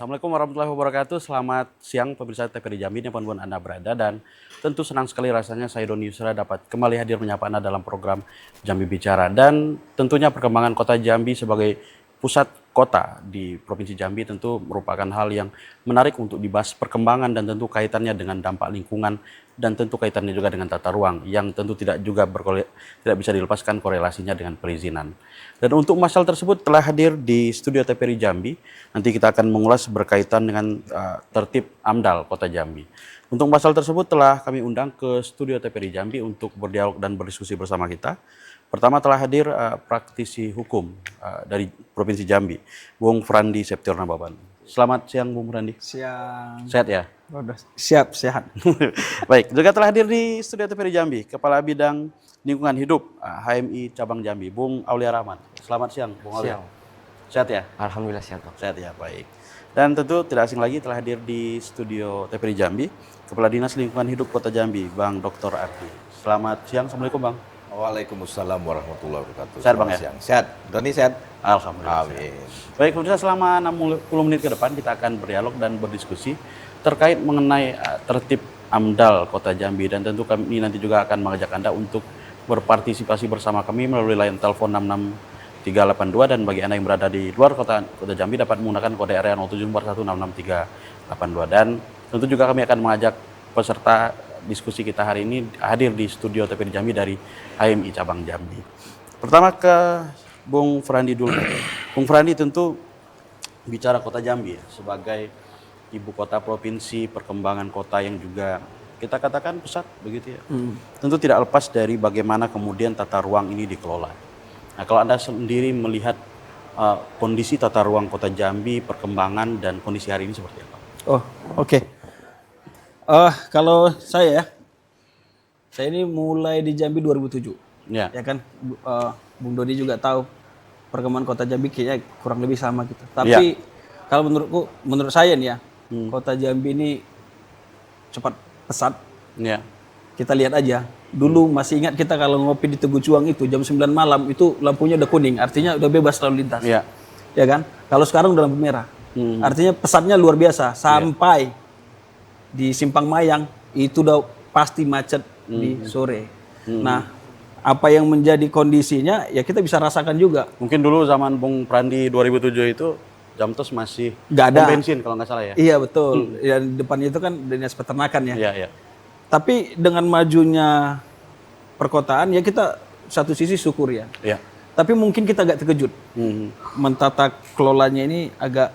Assalamualaikum warahmatullahi wabarakatuh. Selamat siang pemirsa TVRI Jambi dimanapun Anda berada, dan tentu senang sekali rasanya saya Doni Yusra dapat kembali hadir menyapa Anda dalam program Jambi Bicara, dan tentunya perkembangan kota Jambi sebagai pusat kota di Provinsi Jambi tentu merupakan hal yang menarik untuk dibahas perkembangan dan tentu kaitannya dengan dampak lingkungan dan tentu kaitannya juga dengan tata ruang yang tentu tidak bisa dilepaskan korelasinya dengan perizinan. Dan untuk masalah tersebut telah hadir di studio TVRI Jambi. Nanti kita akan mengulas berkaitan dengan tertib AMDAL Kota Jambi. Untuk masalah tersebut telah kami undang ke studio TVRI Jambi untuk berdialog dan berdiskusi bersama kita. Pertama telah hadir praktisi hukum dari Provinsi Jambi, Bung Frandi Septiorna Baban. Selamat siang Bung Frandi. Siang. Sehat ya? Siap, sehat. Baik, juga telah hadir di studio TVRI Jambi, Kepala Bidang Lingkungan Hidup HMI Cabang Jambi, Bung Aulia Rahman. Selamat siang Bung Aulia. Siang. Sehat ya? Alhamdulillah sehat. Sehat ya, baik. Dan tentu tidak asing lagi telah hadir di studio TVRI Jambi, Kepala Dinas Lingkungan Hidup Kota Jambi, Bang Dr. Ardi. Selamat siang, Assalamualaikum Bang. Waalaikumsalam warahmatullahi wabarakatuh. Sehat Bang ya? Siang. Sehat. Doni sehat? Alhamdulillah. Amin. Baik, pemirsa, selama 60 menit ke depan kita akan berdialog dan berdiskusi terkait mengenai tertib AMDAL Kota Jambi, dan tentu kami nanti juga akan mengajak Anda untuk berpartisipasi bersama kami melalui line telepon 66382, dan bagi Anda yang berada di luar Kota Jambi dapat menggunakan kode area 0741666382. Dan tentu juga kami akan mengajak peserta diskusi kita hari ini hadir di studio TVRI Jambi dari HMI Cabang Jambi. Pertama ke Bung Frandi dulu. Bung Frandi, tentu bicara Kota Jambi ya, sebagai ibu kota provinsi, perkembangan kota yang juga kita katakan pusat begitu ya. Tentu tidak lepas dari bagaimana kemudian tata ruang ini dikelola. Nah, kalau Anda sendiri melihat kondisi tata ruang Kota Jambi, perkembangan dan kondisi hari ini seperti apa? Oh, oke. Kalau saya ini mulai di Jambi 2007. Ya. Ya kan, Bung Dodi juga tahu perkembangan Kota Jambi kayaknya kurang lebih sama gitu. Tapi kalau menurut saya nih ya, Kota Jambi ini cepat pesat. Ya. Kita lihat aja. Dulu masih ingat kita kalau ngopi di Tugu Juang itu jam 9 malam itu lampunya udah kuning, artinya udah bebas lalu lintas. Ya. Ya kan? Kalau sekarang udah lampu merah. Artinya pesatnya luar biasa sampai di Simpang Mayang itu udah pasti macet di sore. Nah, apa yang menjadi kondisinya ya kita bisa rasakan juga. Mungkin dulu zaman Bung Prandi 2007 itu Jamtos masih nggak ada pom bensin kalau nggak salah ya. Iya betul. Ya, di depannya itu kan dinas peternakan ya. Iya, iya. Tapi dengan majunya perkotaan ya kita satu sisi syukur ya. Iya. Tapi mungkin kita agak terkejut. Mentata kelolanya ini agak,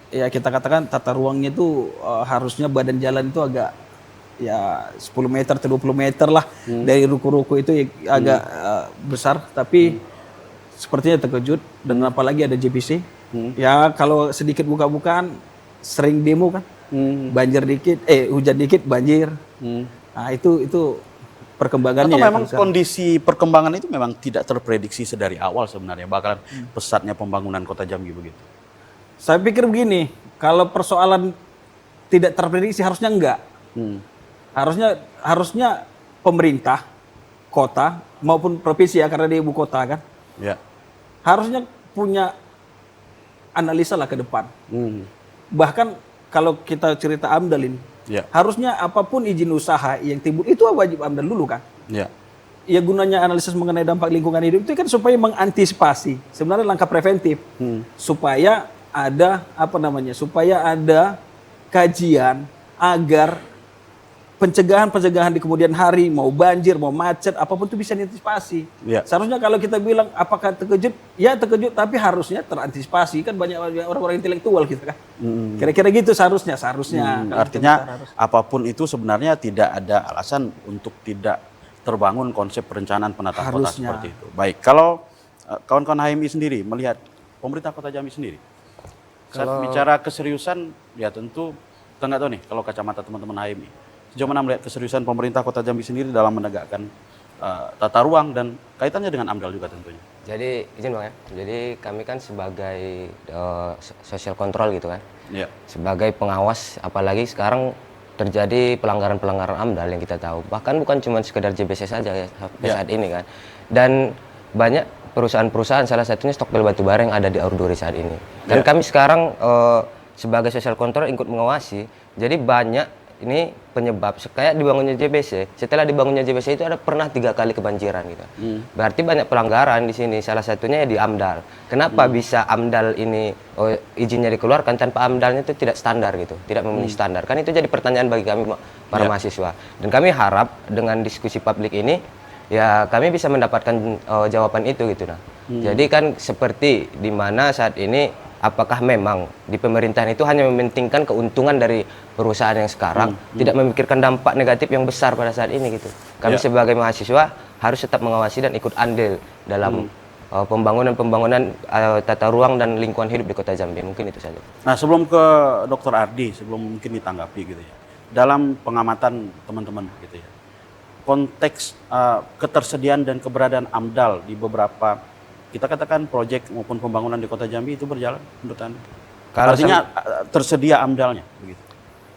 ya kita katakan tata ruangnya itu harusnya badan jalan itu agak ya 10 meter atau 20 meter lah dari ruko-ruko itu ya, agak besar, tapi sepertinya terkejut. Dan apalagi ada JPC. Ya kalau sedikit buka-bukaan sering demo kan. Banjir dikit, hujan dikit banjir. Nah itu perkembangannya. Atau ya, memang kondisi perkembangan itu memang tidak terprediksi sedari awal sebenarnya bakalan pesatnya pembangunan Kota Jambi begitu. Saya pikir begini, kalau persoalan tidak terprediksi harusnya enggak. Harusnya pemerintah, kota maupun provinsi ya karena dia ibu kota kan. Ya. Harusnya punya analisa lah ke depan. Bahkan kalau kita cerita AMDAL ini, harusnya apapun izin usaha yang timbul itu wajib AMDAL dulu kan. Ya. Ya gunanya analisis mengenai dampak lingkungan hidup itu kan supaya mengantisipasi, sebenarnya langkah preventif, supaya ada supaya ada kajian agar pencegahan di kemudian hari, mau banjir, mau macet, apapun itu bisa diantisipasi. Ya. Seharusnya kalau kita bilang apakah terkejut, ya terkejut, tapi harusnya terantisipasi. Kan banyak orang-orang intelektual gitu kan. Kira-kira gitu seharusnya. Artinya apapun itu sebenarnya tidak ada alasan untuk tidak terbangun konsep perencanaan penataan kota seperti itu. Baik, kalau kawan-kawan HMI sendiri melihat pemerintah Kota Jambi sendiri, saat bicara keseriusan, ya tentu kita nggak tahu nih kalau kacamata teman-teman HMI. Sejauh mana melihat keseriusan pemerintah Kota Jambi sendiri dalam menegakkan tata ruang dan kaitannya dengan AMDAL juga tentunya. Jadi izin Bang ya. Jadi kami kan sebagai social control gitu kan. Ya. Sebagai pengawas, apalagi sekarang terjadi pelanggaran-pelanggaran AMDAL yang kita tahu. Bahkan bukan cuma sekedar JBC saja ya sampai saat ini kan. Dan banyak perusahaan-perusahaan, salah satunya Stokbel Batubara yang ada di Aurduri saat ini. Dan kami sekarang sebagai social control ikut mengawasi. Jadi banyak ini penyebab kayak dibangunnya JBC. Setelah dibangunnya JBC itu ada pernah 3 kali kebanjiran gitu. Berarti banyak pelanggaran di sini. Salah satunya ya di AMDAL. Kenapa bisa AMDAL ini izinnya dikeluarkan tanpa AMDALnya itu tidak standar gitu, tidak memenuhi standar. Kan itu jadi pertanyaan bagi kami para mahasiswa. Dan kami harap dengan diskusi publik ini ya kami bisa mendapatkan jawaban itu gitu nah. Jadi kan seperti di mana saat ini apakah memang di pemerintahan itu hanya mementingkan keuntungan dari perusahaan yang sekarang, tidak memikirkan dampak negatif yang besar pada saat ini gitu. Kami sebagai mahasiswa harus tetap mengawasi dan ikut andil dalam pembangunan tata ruang dan lingkungan hidup di Kota Jambi. Mungkin itu saja. Nah, sebelum ke Dr. Ardi, sebelum mungkin ditanggapi gitu ya. Dalam pengamatan teman-teman gitu ya. Konteks ketersediaan dan keberadaan AMDAL di beberapa kita katakan proyek maupun pembangunan di Kota Jambi itu berjalan menurut Anda? Artinya tersedia AMDAL-nya begitu.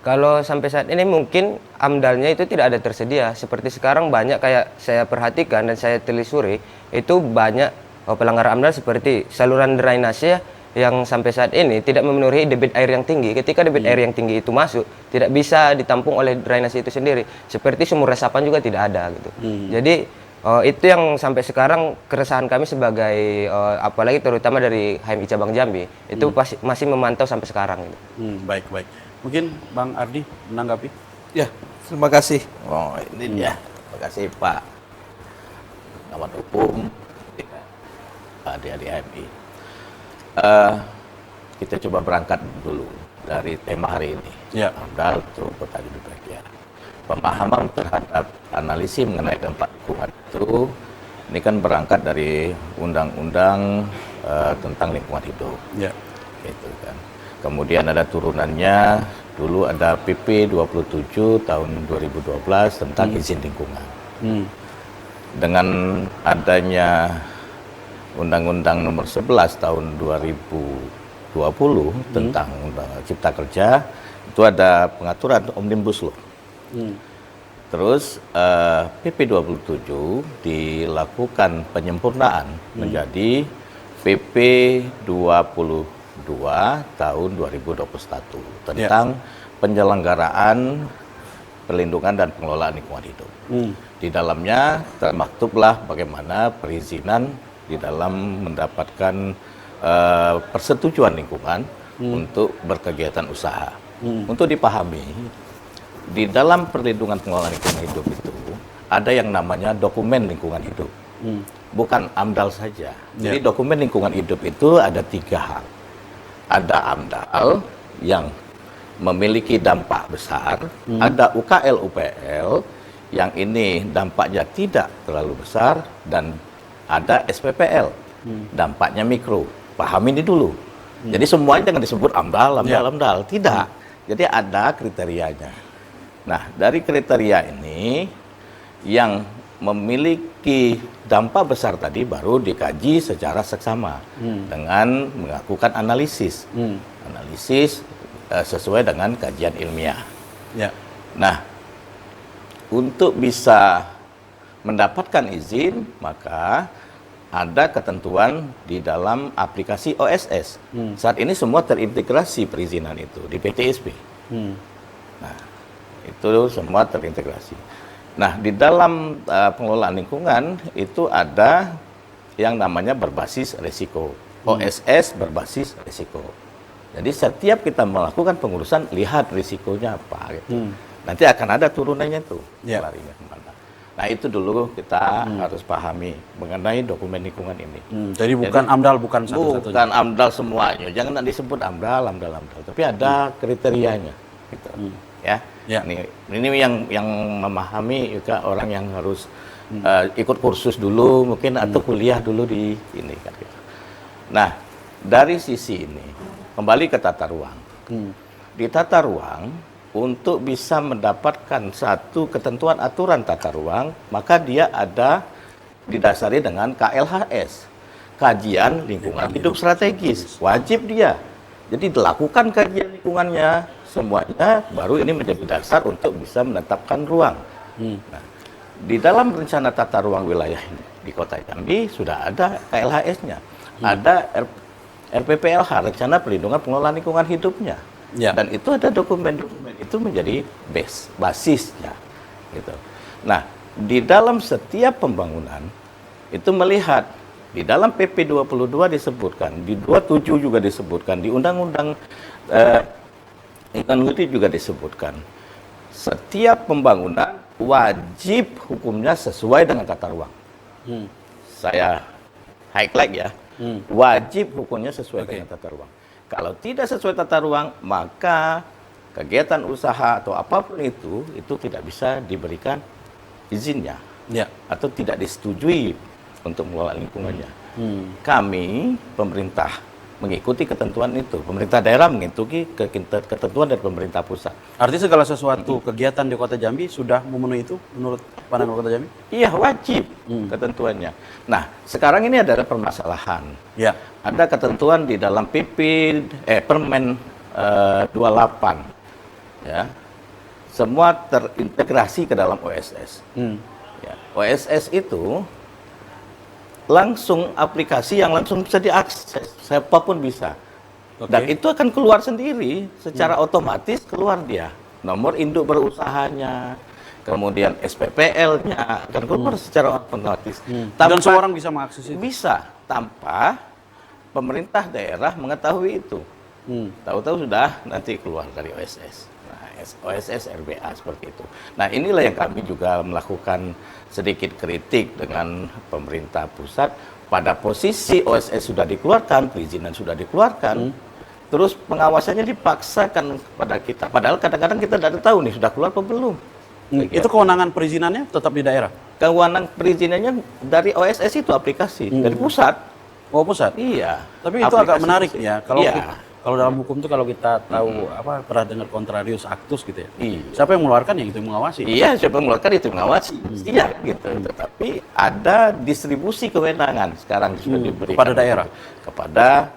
Kalau sampai saat ini mungkin AMDAL-nya itu tidak ada tersedia. Seperti sekarang banyak kayak saya perhatikan dan saya telusuri itu banyak pelanggaran AMDAL seperti saluran drainase yang sampai saat ini tidak memenuhi debit air yang tinggi. Ketika debit air yang tinggi itu masuk, tidak bisa ditampung oleh drainase itu sendiri. Seperti sumur resapan juga tidak ada gitu. Jadi itu yang sampai sekarang keresahan kami sebagai apalagi terutama dari HMI Cabang Jambi itu masih memantau sampai sekarang gitu. Baik. Mungkin Bang Ardi menanggapi? Ya, terima kasih. Oh, ini dia. Terima kasih Pak Pengamat Hukum, Pak Adi HMI. Kita coba berangkat dulu dari tema hari ini. Ya. AMDAL untuk Kota Jambi Bagian. Pemahaman terhadap analisis mengenai dampak lingkungan itu ini kan berangkat dari undang-undang tentang lingkungan hidup. Ya. Gitu kan. Kemudian ada turunannya, dulu ada PP 27 tahun 2012 tentang izin lingkungan. Dengan adanya Undang-Undang nomor 11 tahun 2020 tentang Undang Cipta Kerja, itu ada pengaturan Omnibus Law. Terus PP 27 dilakukan penyempurnaan menjadi PP 22 tahun 2021 tentang penyelenggaraan perlindungan dan pengelolaan lingkungan hidup. Di dalamnya termaktublah bagaimana perizinan di dalam mendapatkan persetujuan lingkungan untuk berkegiatan usaha. Untuk dipahami, di dalam perlindungan pengelolaan lingkungan hidup itu ada yang namanya dokumen lingkungan hidup, bukan AMDAL saja. Jadi dokumen lingkungan hidup itu ada 3 hal. Ada AMDAL yang memiliki dampak besar, ada UKL UPL yang ini dampaknya tidak terlalu besar, dan ada SPPL dampaknya mikro. Pahami ini dulu. Jadi semuanya jangan disebut AMDAL. Tidak. Jadi ada kriterianya. Nah, dari kriteria ini yang memiliki dampak besar tadi baru dikaji secara seksama dengan melakukan analisis. Analisis sesuai dengan kajian ilmiah. Ya. Nah, untuk bisa mendapatkan izin, maka ada ketentuan di dalam aplikasi OSS. Saat ini semua terintegrasi perizinan itu di PTSP. Nah, itu semua terintegrasi. Nah, di dalam pengelolaan lingkungan itu ada yang namanya berbasis risiko. OSS berbasis risiko. Jadi setiap kita melakukan pengurusan, lihat risikonya apa gitu. Nanti akan ada turunannya itu. Larinya kemana. Nah, itu dulu kita harus pahami mengenai dokumen lingkungan ini. Jadi bukan AMDAL, bukan satu-satunya. Bukan AMDAL semuanya. Jangan disebut AMDAL. Tapi ada kriterianya. Gitu. Ya. Ini yang memahami juga orang yang harus ikut kursus dulu mungkin atau kuliah dulu di ini kan gitu. Nah, dari sisi ini kembali ke tata ruang. Di tata ruang untuk bisa mendapatkan satu ketentuan aturan tata ruang, maka dia ada didasari dengan KLHS, kajian lingkungan hidup strategis. Wajib dia. Jadi dilakukan kajian lingkungannya semuanya, baru ini menjadi dasar untuk bisa menetapkan ruang. Nah, di dalam rencana tata ruang wilayah di Kota Jambi sudah ada KLHS-nya, ada RPPLH, Rencana Perlindungan Pengelolaan Lingkungan Hidupnya. Ya. Dan itu ada dokumen-dokumen itu menjadi basisnya. Gitu. Nah, di dalam setiap pembangunan itu melihat di dalam PP 22 disebutkan, di 27 juga disebutkan, di Undang-Undang Lingkungan Hidup juga disebutkan. Setiap pembangunan wajib hukumnya sesuai dengan tata ruang. Saya highlight ya, wajib hukumnya sesuai dengan tata ruang. Kalau tidak sesuai tata ruang, maka kegiatan usaha atau apapun itu tidak bisa diberikan izinnya, atau tidak disetujui untuk mengelola lingkungannya. Kami, pemerintah, mengikuti ketentuan itu. Pemerintah daerah mengikuti ketentuan dari pemerintah pusat. Artinya segala sesuatu kegiatan di Kota Jambi sudah memenuhi itu menurut pandangan Kota Jambi? Iya, wajib ketentuannya. Nah, sekarang ini ada permasalahan. Ya. Ada ketentuan di dalam Permen 28. Ya. Semua terintegrasi ke dalam OSS. Ya. OSS itu langsung aplikasi yang langsung bisa diakses, siapapun bisa. Dan itu akan keluar sendiri, secara otomatis keluar dia. Nomor induk berusahanya, kemudian SPPL-nya akan keluar secara otomatis. Dan semua orang bisa mengakses itu? Bisa, tanpa pemerintah daerah mengetahui itu. Tahu-tahu sudah nanti keluar dari OSS. Nah, OSS RBA seperti itu. Nah, inilah yang kami juga melakukan sedikit kritik dengan pemerintah pusat. Pada posisi OSS sudah dikeluarkan, perizinan sudah dikeluarkan, terus pengawasannya dipaksakan kepada kita. Padahal kadang-kadang kita tidak tahu nih sudah keluar atau belum. Itu kewenangan perizinannya tetap di daerah? Kewenangan perizinannya dari OSS itu aplikasi, dari pusat. Oh, pusat? Iya. Tapi itu agak menarik pusat. ya. Kalau dalam hukum itu kalau kita tahu pernah dengar contrarius actus gitu ya. Iya. Siapa yang mengeluarkan yang itu yang mengawasi. Iya, siapa yang mengeluarkan itu mengawasi. Iya, gitu. Tetapi ada distribusi kewenangan sekarang sudah diberikan kepada daerah, kepada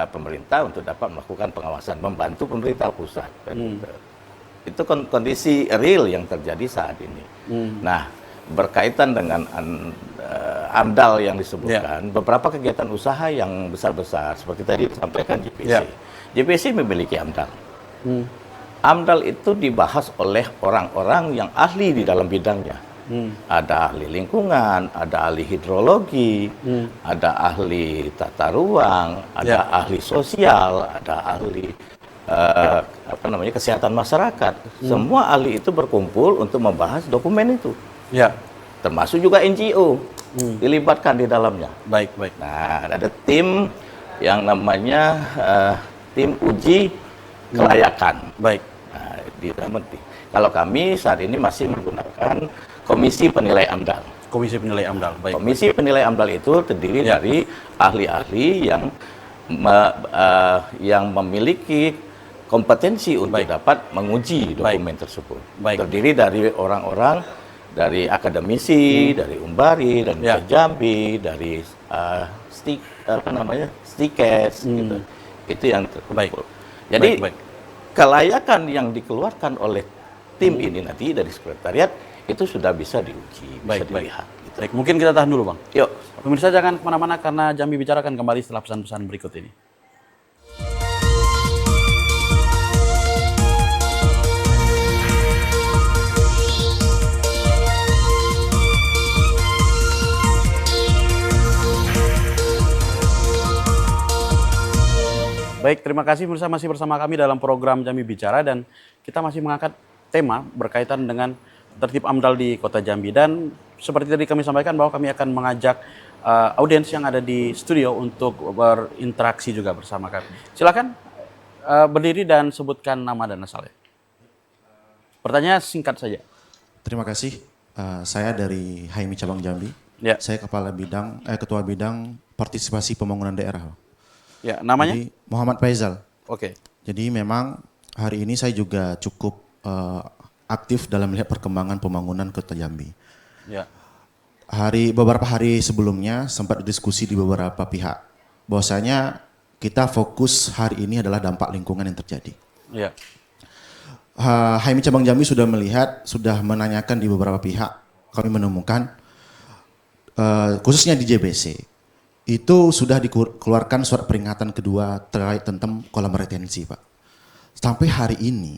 pemerintah untuk dapat melakukan pengawasan, membantu pemerintah pusat. Itu kondisi real yang terjadi saat ini. Nah, berkaitan dengan AMDAL yang disebutkan, beberapa kegiatan usaha yang besar-besar seperti tadi disampaikan JPC. JPC memiliki AMDAL. AMDAL itu dibahas oleh orang-orang yang ahli di dalam bidangnya. Ada ahli lingkungan, ada ahli hidrologi, ada ahli tata ruang, ada ahli sosial, ada ahli kesehatan masyarakat. Semua ahli itu berkumpul untuk membahas dokumen itu. Ya. Termasuk juga NGO dilibatkan di dalamnya. Baik. Nah, ada tim yang namanya tim uji kelayakan. Baik. Nah, kalau kami saat ini masih menggunakan Komisi Penilai AMDAL. Komisi Penilai AMDAL. Baik. Komisi Penilai AMDAL itu terdiri dari ahli-ahli yang memiliki kompetensi untuk dapat menguji dokumen tersebut. Terdiri dari orang-orang dari akademisi, dari Umbari, dari Jambi, dari Stikes, gitu. Itu yang terkumpul. Jadi kelayakan yang dikeluarkan oleh tim ini nanti dari sekretariat itu sudah bisa diuji, bisa dilihat. Gitu. Baik, mungkin kita tahan dulu, Bang. Yuk. Pemirsa jangan kemana-mana karena Jambi Bicara akan kembali setelah pesan-pesan berikut ini. Baik, terima kasih pemirsa masih bersama kami dalam program Jambi Bicara dan kita masih mengangkat tema berkaitan dengan tertib AMDAL di Kota Jambi. Dan seperti tadi kami sampaikan bahwa kami akan mengajak audiens yang ada di studio untuk berinteraksi juga bersama kami. Silakan berdiri dan sebutkan nama dan asalnya. Pertanyaan singkat saja. Terima kasih. Saya dari HMI Cabang Jambi. Ya. Saya ketua bidang partisipasi pembangunan daerah. Ya, namanya? Jadi, Muhammad Faizal. Oke. Jadi memang hari ini saya juga cukup aktif dalam melihat perkembangan pembangunan Kota Jambi. Ya. Beberapa hari sebelumnya sempat diskusi di beberapa pihak. Bahwasanya kita fokus hari ini adalah dampak lingkungan yang terjadi. Ya. HMI Cabang Jambi sudah menanyakan di beberapa pihak. Kami menemukan khususnya di JBC. itu sudah dikeluarkan surat peringatan kedua terkait tentang kolam retensi, Pak. Sampai hari ini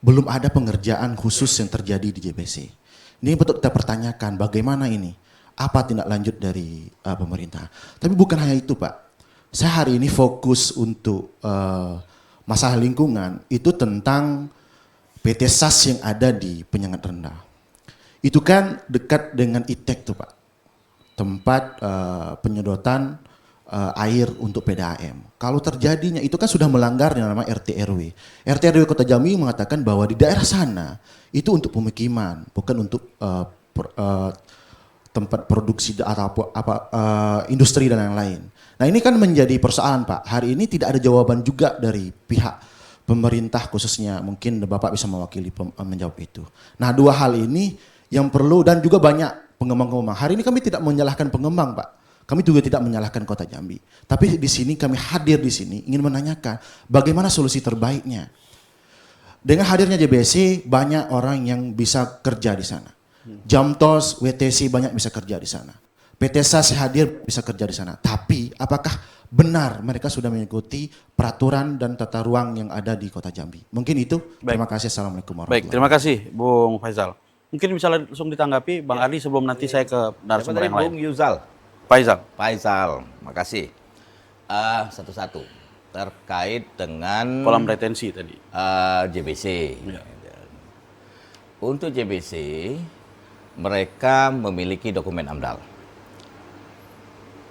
belum ada pengerjaan khusus yang terjadi di JBC. Ini betul kita pertanyakan bagaimana ini, apa tindak lanjut dari pemerintah. Tapi bukan hanya itu, Pak. Saya hari ini fokus untuk masalah lingkungan itu tentang PT SAS yang ada di Penyengat Rendah. Itu kan dekat dengan ITEK tuh, Pak. Tempat penyedotan air untuk PDAM. Kalau terjadinya itu kan sudah melanggar yang namanya RT RW. RT RW Kota Jambi mengatakan bahwa di daerah sana itu untuk pemukiman, bukan untuk tempat produksi atau industri dan lain-lain. Nah, ini kan menjadi persoalan, Pak. Hari ini tidak ada jawaban juga dari pihak pemerintah khususnya, mungkin Bapak bisa mewakili menjawab itu. Nah, dua hal ini yang perlu, dan juga banyak pengembang-pengembang. Hari ini kami tidak menyalahkan pengembang, Pak. Kami juga tidak menyalahkan Kota Jambi. Tapi di sini kami hadir di sini ingin menanyakan bagaimana solusi terbaiknya. Dengan hadirnya JBC banyak orang yang bisa kerja di sana. Jamtos, WTC banyak bisa kerja di sana. PT SAS hadir bisa kerja di sana. Tapi apakah benar mereka sudah mengikuti peraturan dan tata ruang yang ada di Kota Jambi? Mungkin itu. Baik. Terima kasih. Assalamualaikum warahmatullahi Baik, terima kasih Bung Faisal. Mungkin bisa langsung ditanggapi Bang Ardi sebelum nanti saya ke narasumber yang lain. Bung Yuzal. Faisal, makasih. Satu-satu terkait dengan kolam retensi tadi. JBC. Ya. Untuk JBC, mereka memiliki dokumen AMDAL.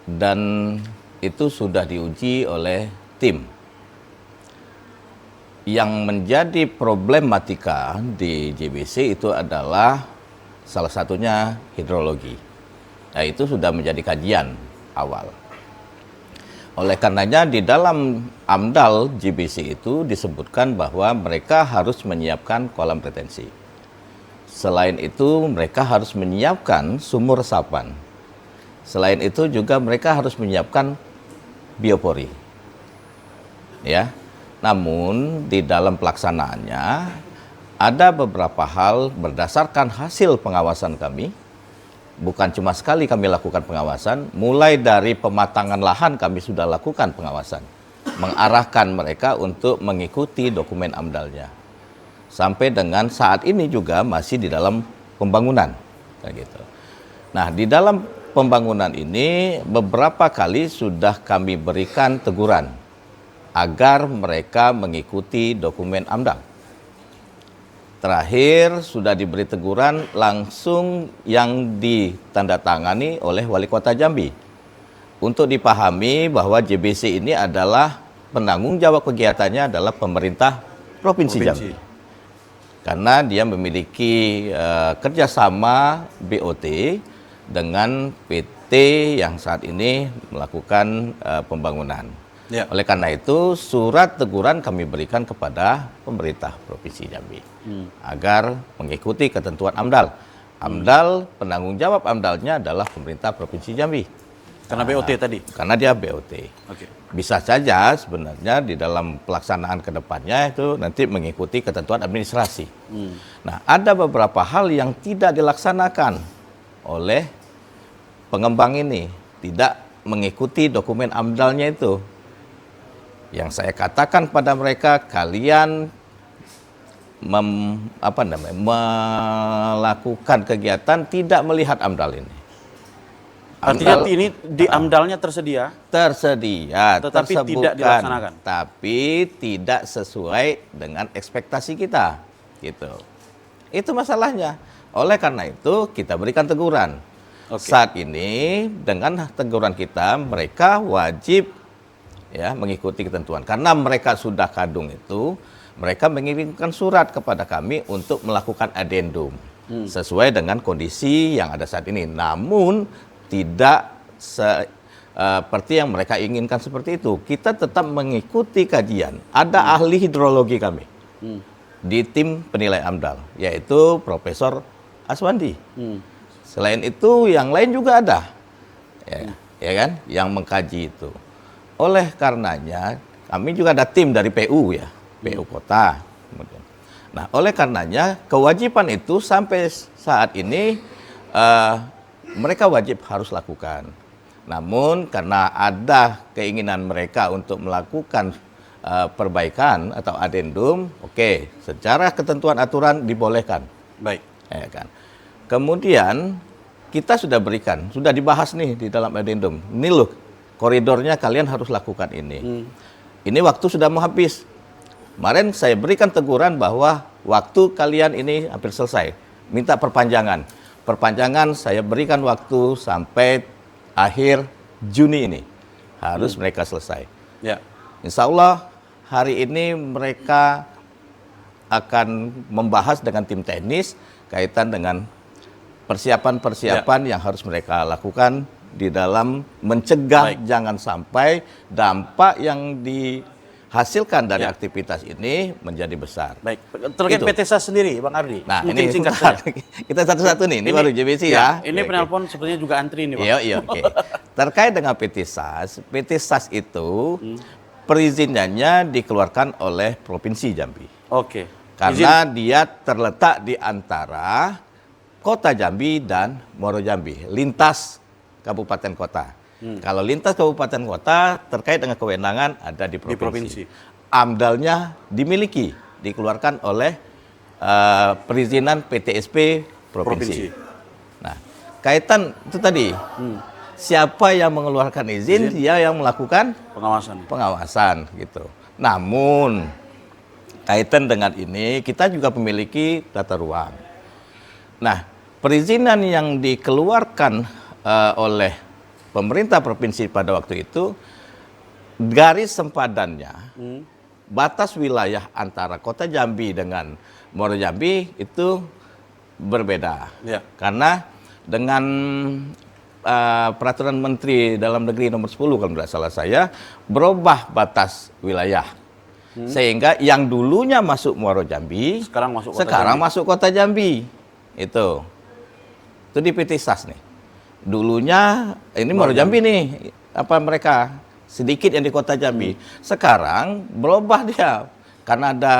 Dan itu sudah diuji oleh tim. Yang menjadi problematika di JBC itu adalah salah satunya hidrologi. Nah, itu sudah menjadi kajian awal. Oleh karenanya di dalam AMDAL JBC itu disebutkan bahwa mereka harus menyiapkan kolam retensi. Selain itu mereka harus menyiapkan sumur resapan. Selain itu juga mereka harus menyiapkan biopori. Ya. Namun di dalam pelaksanaannya ada beberapa hal berdasarkan hasil pengawasan kami. Bukan cuma sekali kami lakukan pengawasan, mulai dari pematangan lahan kami sudah lakukan pengawasan. Mengarahkan mereka untuk mengikuti dokumen AMDAL-nya. Sampai dengan saat ini juga masih di dalam pembangunan. Kayak gitu. Nah, di dalam pembangunan ini beberapa kali sudah kami berikan teguran agar mereka mengikuti dokumen AMDAL. Terakhir sudah diberi teguran langsung yang ditandatangani oleh Wali Kota Jambi. Untuk dipahami bahwa JBC ini adalah penanggung jawab kegiatannya adalah pemerintah Provinsi Jambi. Karena dia memiliki kerjasama BOT dengan PT yang saat ini melakukan pembangunan. Ya. Oleh karena itu, surat teguran kami berikan kepada pemerintah Provinsi Jambi agar mengikuti ketentuan AMDAL. AMDAL, penanggung jawab AMDAL-nya adalah pemerintah Provinsi Jambi. Karena BOT tadi? Karena dia BOT. Okay. Bisa saja sebenarnya di dalam pelaksanaan ke depannya itu nanti mengikuti ketentuan administrasi. Nah, ada beberapa hal yang tidak dilaksanakan oleh pengembang ini. Tidak mengikuti dokumen AMDAL-nya itu. Yang saya katakan pada mereka, kalian melakukan kegiatan tidak melihat AMDAL ini. Artinya ini di AMDAL-nya tersedia? Tersedia, tetapi tidak dilaksanakan. Tapi tidak sesuai dengan ekspektasi kita, gitu. Itu masalahnya. Oleh karena itu kita berikan teguran. Saat ini dengan teguran kita, mereka wajib ya mengikuti ketentuan. Karena mereka sudah kadung itu, mereka mengirimkan surat kepada kami untuk melakukan adendum sesuai dengan kondisi yang ada saat ini. Namun tidak seperti yang mereka inginkan seperti itu. Kita tetap mengikuti kajian. Ada ahli hidrologi kami di tim penilai AMDAL, yaitu Profesor Aswandi. Selain itu yang lain juga ada, ya kan, yang mengkaji itu. Oleh karenanya kami juga ada tim dari PU ya, PU Kota. Nah, oleh karenanya kewajiban itu sampai saat ini mereka wajib harus lakukan. Namun karena ada keinginan mereka untuk melakukan perbaikan atau adendum, oke, secara ketentuan aturan dibolehkan. Baik. Ya kan. Kemudian kita sudah berikan, sudah dibahas nih di dalam adendum. Ini loh, koridornya kalian harus lakukan ini. Ini waktu sudah mau habis. Kemarin saya berikan teguran bahwa waktu kalian ini hampir selesai. Minta perpanjangan. Perpanjangan saya berikan waktu sampai akhir Juni ini. Harus mereka selesai. Ya. Insya Allah hari ini mereka akan membahas dengan tim teknis kaitan dengan persiapan-persiapan yang harus mereka lakukan di dalam mencegah jangan sampai dampak yang dihasilkan dari aktivitas ini menjadi besar. Baik. Terkait Itu. PT SAS sendiri, Bang Ardi. Nah, mungkin ini singkat sebentar. saja. Kita satu-satu nih. Ini baru JBC ya. Ini Oke, penelpon sepertinya juga antri nih, Bang. Iya, oke. Terkait dengan PT SAS itu perizinannya dikeluarkan oleh Provinsi Jambi. Oke. Karena dia terletak di antara Kota Jambi dan Muaro Jambi, lintas kabupaten kota. Kalau lintas kabupaten kota terkait dengan kewenangan ada di provinsi. AMDAL-nya dimiliki, dikeluarkan oleh perizinan PTSP provinsi. Nah, kaitan itu tadi, siapa yang mengeluarkan izin, dia yang melakukan pengawasan gitu. Namun kaitan dengan ini kita juga memiliki tata ruang. Nah, perizinan yang dikeluarkan oleh pemerintah provinsi pada waktu itu, garis sempadannya, batas wilayah antara Kota Jambi dengan Muaro Jambi itu berbeda. Ya. Karena dengan peraturan Menteri Dalam Negeri nomor 10 kalau tidak salah saya, berubah batas wilayah. Sehingga yang dulunya masuk Muaro Jambi, sekarang masuk Kota Jambi. Itu di PT SAS nih. Dulunya ini Muaro Jambi nih, apa mereka sedikit yang di Kota Jambi. Sekarang berubah dia karena ada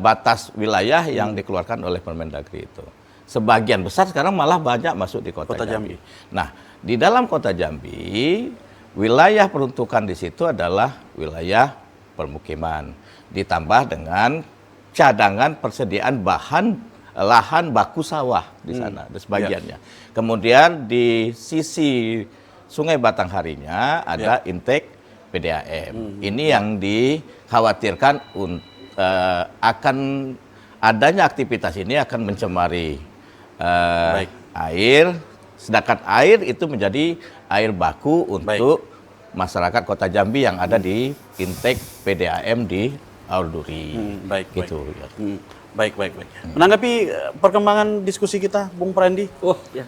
batas wilayah yang dikeluarkan oleh Permendagri itu. Sebagian besar sekarang malah banyak masuk di Kota Jambi. Nah, di dalam Kota Jambi, wilayah peruntukan di situ adalah wilayah permukiman, ditambah dengan cadangan persediaan lahan baku sawah di sana, sebagiannya. Kemudian di sisi Sungai Batangharinya ada intake PDAM. Ini yang dikhawatirkan akan adanya aktivitas ini akan mencemari air, sedangkan air itu menjadi air baku untuk masyarakat Kota Jambi yang ada di intake PDAM di Aurduri. Gitu. Baik. Menanggapi perkembangan diskusi kita, Bung Prandi,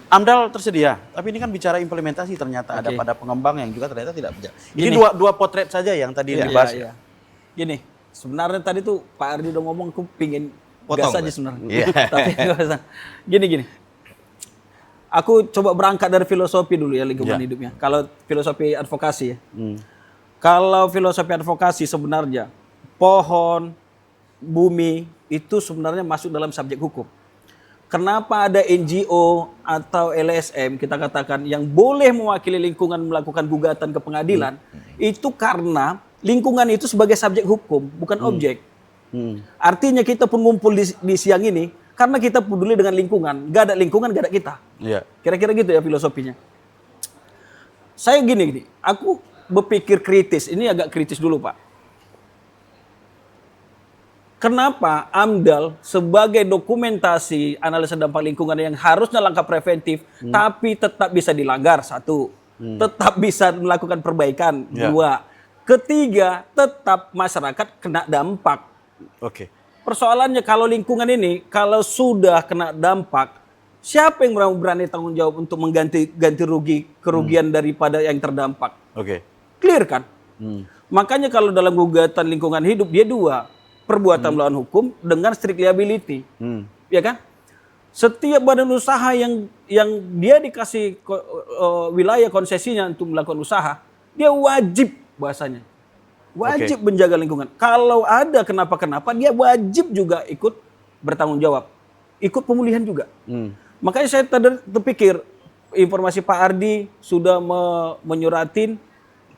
AMDAL tersedia, tapi ini kan bicara implementasi ternyata ada pada pengembang yang juga ternyata tidak bisa. Ini dua potret saja yang tadi dibahas. Iya. Gini, sebenarnya tadi tuh Pak Ardi udah ngomong, aku pingin potong gas aja sebenarnya. Tapi nggak usah. Gini. Aku coba berangkat dari filosofi dulu ya lingkungan hidupnya. Kalau filosofi advokasi ya. Kalau filosofi advokasi sebenarnya pohon, bumi itu sebenarnya masuk dalam subjek hukum. Kenapa ada NGO atau LSM kita katakan yang boleh mewakili lingkungan melakukan gugatan ke pengadilan? Itu karena lingkungan itu sebagai subjek hukum, bukan objek. Artinya kita pun ngumpul di siang ini karena kita peduli dengan lingkungan. Gak ada lingkungan, gak ada kita. Kira-kira gitu ya filosofinya. Saya gini, aku berpikir kritis. Ini agak kritis dulu, Pak. Kenapa AMDAL sebagai dokumentasi analisa dampak lingkungan yang harusnya langkah preventif, tapi tetap bisa dilanggar, satu. Tetap bisa melakukan perbaikan, dua. Ketiga, tetap masyarakat kena dampak. Persoalannya kalau lingkungan ini, kalau sudah kena dampak, siapa yang berani tanggung jawab untuk mengganti kerugian daripada yang terdampak? Clear kan? Makanya kalau dalam gugatan lingkungan hidup, dia dua. Perbuatan melawan hukum dengan strict liability, ya kan? Setiap badan usaha yang dia dikasih wilayah konsesinya untuk melakukan usaha, dia wajib bahasanya, wajib menjaga lingkungan. Kalau ada kenapa-kenapa, dia wajib juga ikut bertanggung jawab, ikut pemulihan juga. Makanya saya terpikir informasi Pak Ardi sudah menyuratin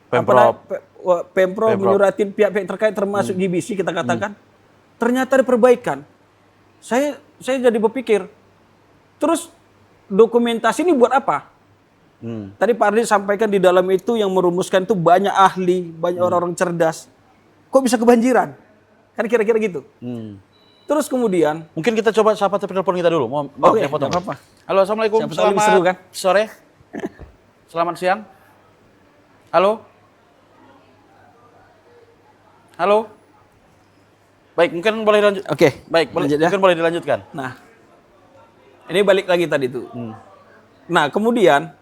Pemprov. Pemprov menyuratin pihak-pihak terkait termasuk GBC kita katakan. Ternyata ada perbaikan. Saya jadi berpikir, terus dokumentasi ini buat apa? Tadi Pak Ardi sampaikan di dalam itu yang merumuskan itu banyak ahli, banyak orang-orang cerdas. Kok bisa kebanjiran? Kan kira-kira gitu. Terus kemudian, Mungkin kita coba sapa telepon kita dulu. Mau Oke, saya potong. nggak apa-apa. Halo, assalamualaikum. Siapa tahu lebih seru, kan? Sore. Selamat siang. Halo. Halo. Baik, mungkin boleh lanjut. oke, Baik, lanjut ya. mungkin boleh dilanjutkan. Nah, ini balik lagi tadi tuh. Nah, kemudian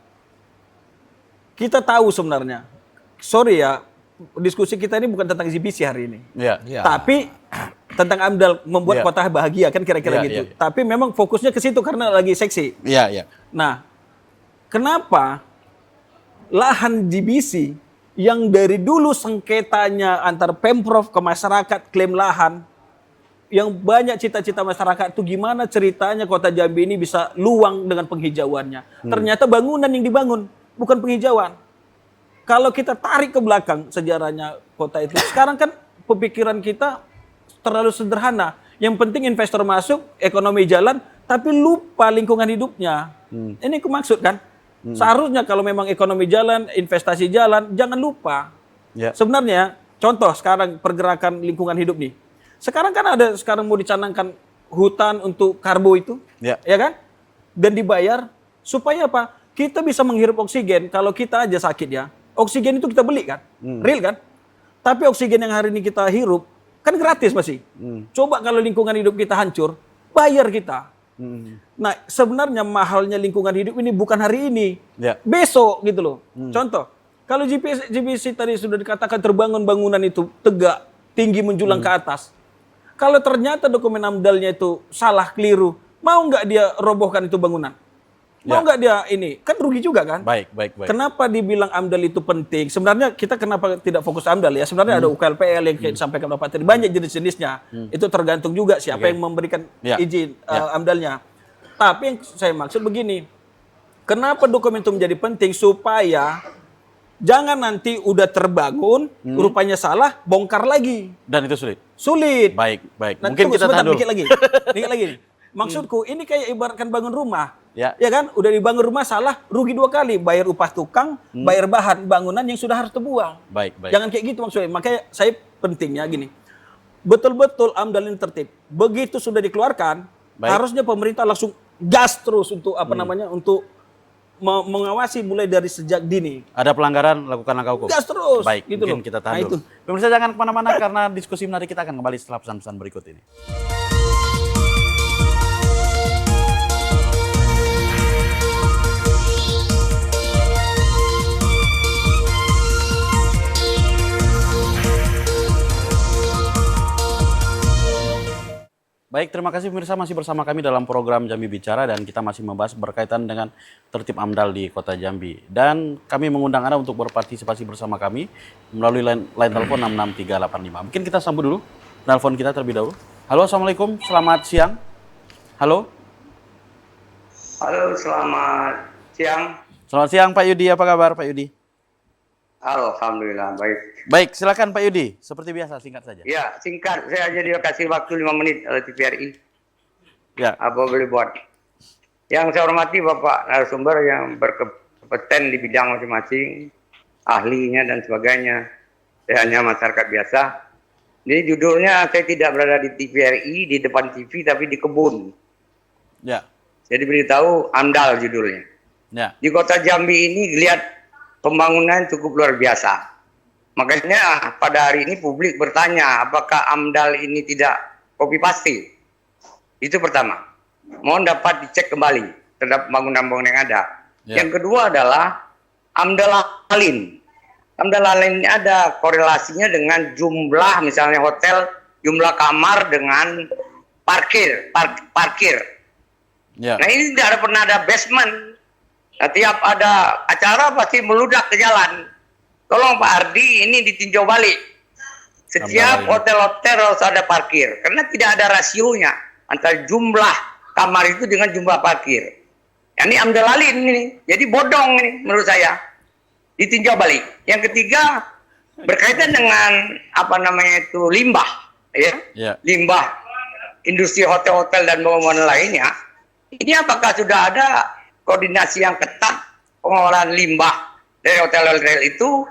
kita tahu sebenarnya, sorry ya, diskusi kita ini bukan tentang GBC hari ini. Iya. Tapi tentang AMDAL membuat Iya. kota bahagia kan kira-kira Iya, gitu. iya. Tapi memang fokusnya ke situ karena lagi seksi. Iya. Nah, kenapa lahan GBC yang dari dulu sengketanya antar Pemprov ke masyarakat klaim lahan, yang banyak cita-cita masyarakat itu gimana ceritanya kota Jambi ini bisa luang dengan penghijauannya. Ternyata bangunan yang dibangun, bukan penghijauan. Kalau kita tarik ke belakang sejarahnya kota itu, sekarang kan pemikiran kita terlalu sederhana. Yang penting investor masuk, ekonomi jalan, tapi lupa lingkungan hidupnya. Ini aku maksud kan? Seharusnya kalau memang ekonomi jalan, investasi jalan, jangan lupa. Ya. Sebenarnya, contoh sekarang pergerakan lingkungan hidup nih. Sekarang kan sekarang mau dicanangkan hutan untuk karbo itu, Ya. ya kan? Dan dibayar supaya apa? Kita bisa menghirup oksigen. Kalau kita aja sakit ya, oksigen itu kita beli kan, real kan? Tapi oksigen yang hari ini kita hirup kan gratis masih. Coba kalau lingkungan hidup kita hancur, bayar kita. Nah, sebenarnya mahalnya lingkungan hidup ini bukan hari ini, Ya. besok gitu loh. Contoh, kalau GBC tadi sudah dikatakan terbangun bangunan itu tegak, tinggi menjulang ke atas. Kalau ternyata dokumen AMDAL-nya itu salah, keliru, mau nggak dia robohkan itu bangunan? Mau nggak dia ini? Kan rugi juga kan? Baik. Kenapa dibilang AMDAL itu penting? Sebenarnya kita kenapa tidak fokus AMDAL ya? Sebenarnya ada UKLPL yang disampaikan Bapak tadi. Banyak jenis-jenisnya. Itu tergantung juga siapa yang memberikan Ya. izin AMDAL-nya. Tapi yang saya maksud begini. Kenapa dokumen itu menjadi penting? Supaya jangan nanti udah terbangun, rupanya salah, bongkar lagi. Dan itu sulit. Sulit. Baik. Nah, Mungkin tunggu kita sebentar, tahan dulu. dikit lagi. Dikit lagi nih. Maksudku ini kayak ibaratkan bangun rumah. Ya. Ya kan? Udah dibangun rumah salah, rugi 2 kali. Bayar upah tukang, bayar bahan bangunan yang sudah harus terbuang. Baik. Jangan kayak gitu maksudnya. Makanya saya pentingnya gini. Betul-betul AMDAL ini tertib. Begitu sudah dikeluarkan, Baik. harusnya pemerintah langsung gas terus untuk apa namanya? Untuk mengawasi mulai dari sejak dini. Ada pelanggaran, lakukan langkah hukum. Gas terus. Baik, gitu mungkin loh. kita tahan Nah, dulu. Pemirsa jangan kemana-mana karena diskusi menarik kita akan kembali setelah pesan-pesan berikut ini. Baik, terima kasih pemirsa masih bersama kami dalam program Jambi Bicara dan kita masih membahas berkaitan dengan tertib AMDAL di Kota Jambi. Dan kami mengundang Anda untuk berpartisipasi bersama kami melalui line telepon 66385. Mungkin kita sambut dulu telepon kita terlebih dahulu. Halo, Assalamualaikum, selamat siang. Halo. Halo, selamat siang. Selamat siang Pak Yudi, apa kabar Pak Yudi? Alhamdulillah, baik. Baik, silakan Pak Yudi. Seperti biasa, singkat saja. Ya, singkat. Saya aja dikasih waktu 5 menit oleh TVRI. Ya. Apa boleh buat? Yang saya hormati Bapak narasumber yang berkompeten di bidang masing-masing, ahlinya dan sebagainya. Saya hanya masyarakat biasa. Jadi judulnya saya tidak berada di TVRI, di depan TV, tapi di kebun. Ya. Jadi beritahu AMDAL judulnya. Ya. Di Kota Jambi ini lihat pembangunan cukup luar biasa. Makanya pada hari ini publik bertanya apakah AMDAL ini tidak copy paste. Itu pertama. Mohon dapat dicek kembali terhadap bangunan-bangunan yang ada. Ya. Yang kedua adalah AMDAL Alin. AMDAL Alin ini ada korelasinya dengan jumlah misalnya hotel, jumlah kamar dengan parkir. Ya. Nah ini tidak pernah ada basement. Nah, tiap ada acara pasti meludak ke jalan. Tolong Pak Ardi ini ditinjau balik. Setiap hotel-hotel harus ada parkir. Karena tidak ada rasionya antara jumlah kamar itu dengan jumlah parkir. Ini amdal lalin ini. Jadi bodong ini menurut saya. Ditinjau balik. Yang ketiga berkaitan dengan apa namanya itu limbah, ya. Ya. Limbah industri hotel-hotel dan bangunan lainnya. Ini apakah sudah ada koordinasi yang ketat pengolahan limbah dari hotel-hotel itu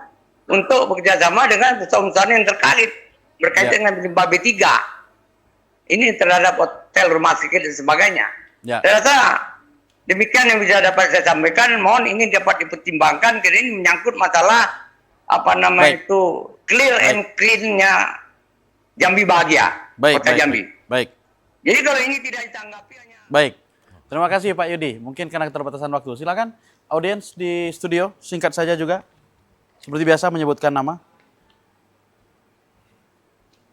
untuk bekerja sama dengan perusahaan yang terkait berkaitan dengan limbah B3. Ini terhadap hotel, rumah sakit dan sebagainya. Ya. Saya rasa demikian yang bisa dapat saya sampaikan. Mohon ini dapat dipertimbangkan karena ini menyangkut masalah apa namanya Baik. itu clear and clean-nya Jambi Bahagia, Kota Jambi. Baik. Jadi kalau ini tidak ditanggapi hanya Baik. Terima kasih Pak Yudi. Mungkin karena keterbatasan waktu. Silakan audiens di studio singkat saja juga. Seperti biasa menyebutkan nama.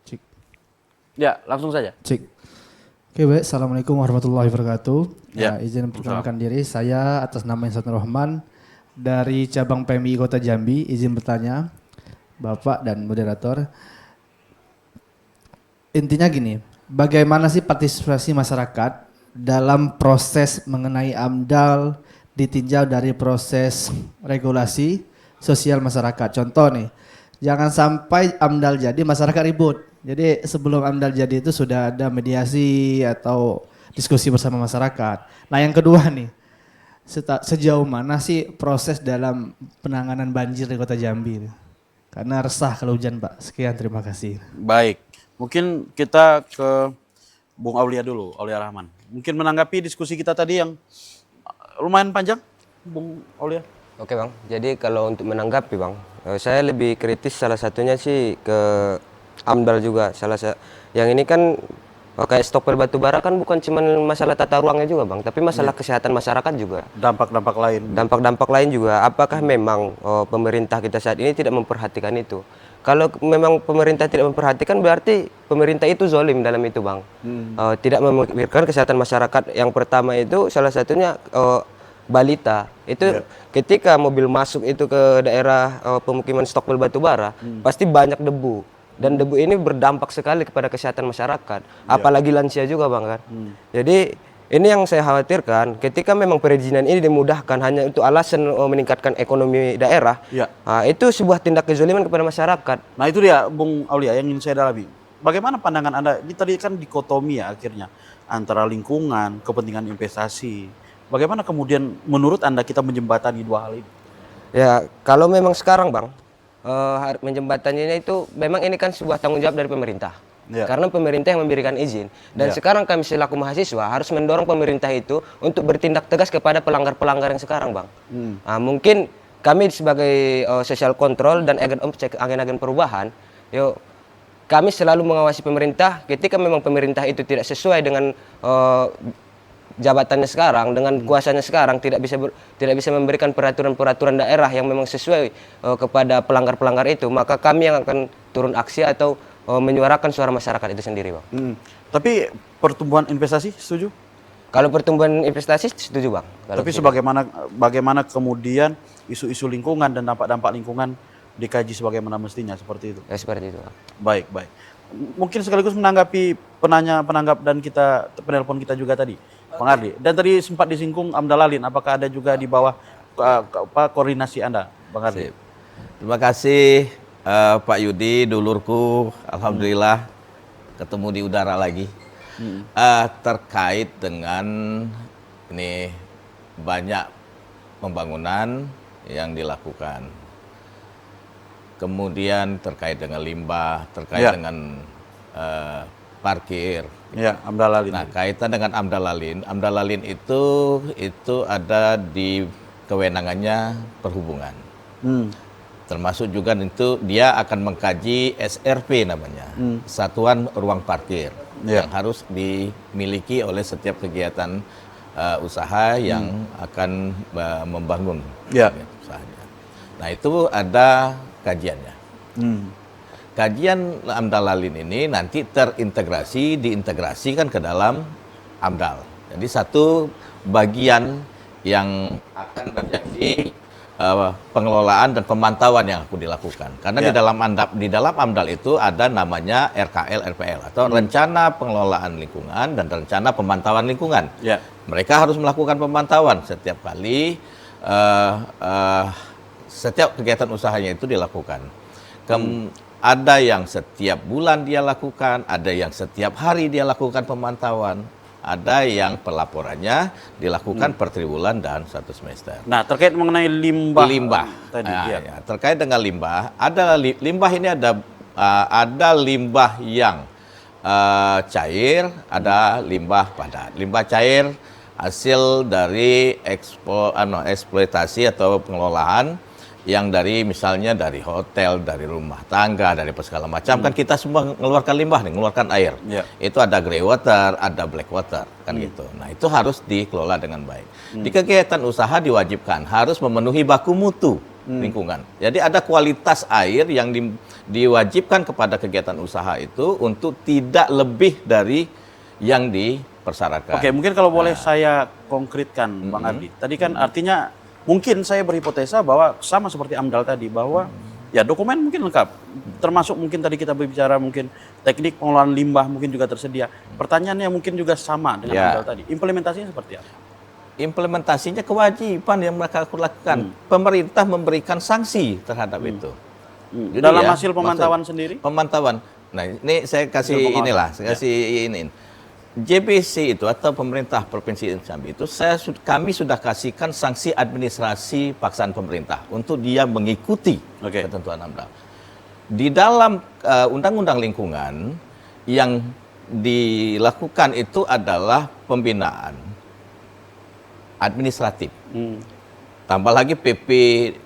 Cik. Ya, langsung saja. Cik. Oke baik, Assalamualaikum warahmatullahi wabarakatuh. Ya. Izin memperkenalkan diri, saya atas nama Insan Rohman dari cabang PMI Kota Jambi. Izin bertanya, Bapak dan moderator. Intinya gini, bagaimana sih partisipasi masyarakat dalam proses mengenai AMDAL ditinjau dari proses regulasi sosial masyarakat. Contoh nih, jangan sampai AMDAL jadi masyarakat ribut. Jadi sebelum AMDAL jadi itu sudah ada mediasi atau diskusi bersama masyarakat. Nah yang kedua nih, sejauh mana sih proses dalam penanganan banjir di Kota Jambi? Karena resah kalau hujan Pak. Sekian, terima kasih. Baik. Mungkin kita ke Bung Aulia dulu, Aulia Rahman. Mungkin menanggapi diskusi kita tadi yang lumayan panjang, Bung Aulia. Oke Bang, jadi kalau untuk menanggapi Bang, saya lebih kritis salah satunya sih ke AMDAL juga. Yang ini kan kayak stokpil batubara kan bukan cuma masalah tata ruangnya juga Bang, tapi masalah kesehatan masyarakat juga. Dampak-dampak lain. Dampak-dampak lain juga, apakah memang pemerintah kita saat ini tidak memperhatikan itu? Kalau memang pemerintah tidak memperhatikan berarti pemerintah itu zolim dalam itu Bang. Tidak memikirkan kesehatan masyarakat. Yang pertama itu salah satunya balita. Itu ketika mobil masuk itu ke daerah pemukiman stokpil batubara, pasti banyak debu. Dan debu ini berdampak sekali kepada kesehatan masyarakat. Apalagi lansia juga Bang kan. Jadi ini yang saya khawatirkan, ketika memang perizinan ini dimudahkan hanya untuk alasan meningkatkan ekonomi daerah, itu sebuah tindak kezaliman kepada masyarakat. Nah itu dia Bung Aulia yang ingin saya dalami. Bagaimana pandangan Anda? Ini tadi kan dikotomi ya akhirnya antara lingkungan, kepentingan investasi. Bagaimana kemudian menurut Anda kita menjembatani dua hal ini? Ya kalau memang sekarang Bang, menjembataninya itu memang ini kan sebuah tanggung jawab dari pemerintah. Karena pemerintah yang memberikan izin. Dan sekarang kami selaku mahasiswa harus mendorong pemerintah itu untuk bertindak tegas kepada pelanggar-pelanggar yang sekarang Bang. Mungkin kami sebagai social control dan agen-agen perubahan, kami selalu mengawasi pemerintah ketika memang pemerintah itu tidak sesuai dengan jabatannya sekarang, dengan kuasanya sekarang, tidak bisa memberikan peraturan-peraturan daerah yang memang sesuai kepada pelanggar-pelanggar itu, maka kami yang akan turun aksi atau menyuarakan suara masyarakat itu sendiri Bang. Tapi pertumbuhan investasi setuju? Kalau pertumbuhan investasi setuju Bang. Tapi bagaimana kemudian isu-isu lingkungan dan dampak-dampak lingkungan dikaji sebagaimana mestinya seperti itu? Ya seperti itu Bang. Baik. Mungkin sekaligus menanggapi penanggap dan penelpon kita juga tadi, Bang Ardi. Dan tadi sempat disinggung AMDAL Lalin, apakah ada juga di bawah koordinasi Anda, Bang Ardi? Terima kasih Pak Yudi, dulurku, alhamdulillah ketemu di udara lagi. Terkait dengan ini banyak pembangunan yang dilakukan. Kemudian terkait dengan limbah, terkait dengan parkir. Ya, AMDAL Lalin. Nah, kaitan dengan AMDAL Lalin itu ada di kewenangannya perhubungan. Termasuk juga itu dia akan mengkaji SRP namanya, Satuan Ruang Parkir, yang harus dimiliki oleh setiap kegiatan usaha yang akan membangun usahanya. Nah itu ada kajiannya. Kajian AMDAL Lalin ini nanti diintegrasikan ke dalam AMDAL. Jadi satu bagian yang akan menjadi pengelolaan dan pemantauan yang aku dilakukan. Karena di dalam AMDAL itu ada namanya RKL RPL atau rencana pengelolaan lingkungan dan rencana pemantauan lingkungan. Ya. Mereka harus melakukan pemantauan setiap kali setiap kegiatan usahanya itu dilakukan. Ada yang setiap bulan dia lakukan, ada yang setiap hari dia lakukan pemantauan. Ada yang pelaporannya dilakukan per triwulan dan 1 semester. Nah, terkait mengenai limbah tadi. Ya, terkait dengan limbah, ada limbah ini ada limbah yang cair, ada limbah padat. Limbah cair hasil dari eksploitasi atau pengelolaan yang dari misalnya dari hotel, dari rumah tangga, dari segala macam kan kita semua mengeluarkan limbah nih, mengeluarkan air. Ya. Itu ada grey water, ada black water kan gitu. Nah, itu harus dikelola dengan baik. Di kegiatan usaha diwajibkan harus memenuhi baku mutu lingkungan. Jadi ada kualitas air yang diwajibkan kepada kegiatan usaha itu untuk tidak lebih dari yang dipersyaratkan. Oke, mungkin kalau boleh saya konkretkan, Bang Ardi. Tadi kan artinya mungkin saya berhipotesa bahwa sama seperti AMDAL tadi, bahwa ya dokumen mungkin lengkap. Termasuk mungkin tadi kita berbicara mungkin teknik pengelolaan limbah mungkin juga tersedia. Pertanyaannya mungkin juga sama dengan AMDAL tadi. Implementasinya seperti apa? Implementasinya kewajiban yang mereka lakukan. Pemerintah memberikan sanksi terhadap itu. Jadi Dalam hasil pemantauan sendiri? Pemantauan. Nah, ini saya kasih ini. JBC itu atau pemerintah Provinsi Jambi itu kami sudah kasihkan sanksi administrasi paksaan pemerintah untuk dia mengikuti ketentuan AMDAL. Di dalam undang-undang lingkungan yang dilakukan itu adalah pembinaan administratif. Tambah lagi PP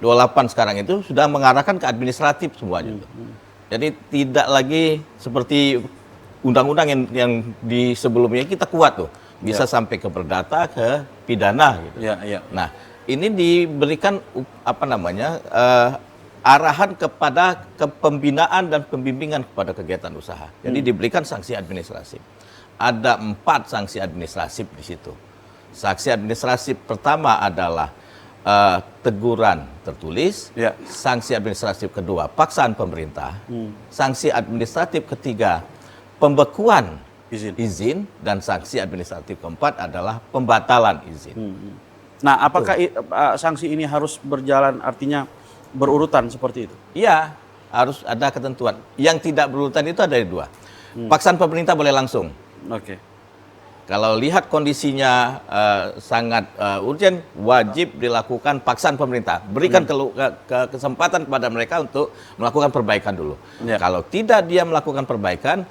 28 sekarang itu sudah mengarahkan ke administratif semuanya. Jadi tidak lagi seperti undang-undang yang di sebelumnya kita kuat tuh, bisa sampai ke perdata, ke pidana gitu. Nah, ini diberikan arahan kepada pembinaan dan pembimbingan kepada kegiatan usaha. Jadi diberikan sanksi administratif. Ada 4 sanksi administratif di situ. Sanksi administratif pertama adalah teguran tertulis, sanksi administratif kedua paksaan pemerintah, sanksi administratif ketiga pembekuan izin dan sanksi administratif keempat adalah pembatalan izin. Nah, apakah sanksi ini harus berjalan artinya berurutan seperti itu? Iya, harus ada ketentuan. Yang tidak berurutan itu ada 2. Paksaan pemerintah boleh langsung. Kalau lihat kondisinya sangat urgent, wajib dilakukan paksaan pemerintah. Berikan kesempatan kepada mereka untuk melakukan perbaikan dulu. Kalau tidak dia melakukan perbaikan,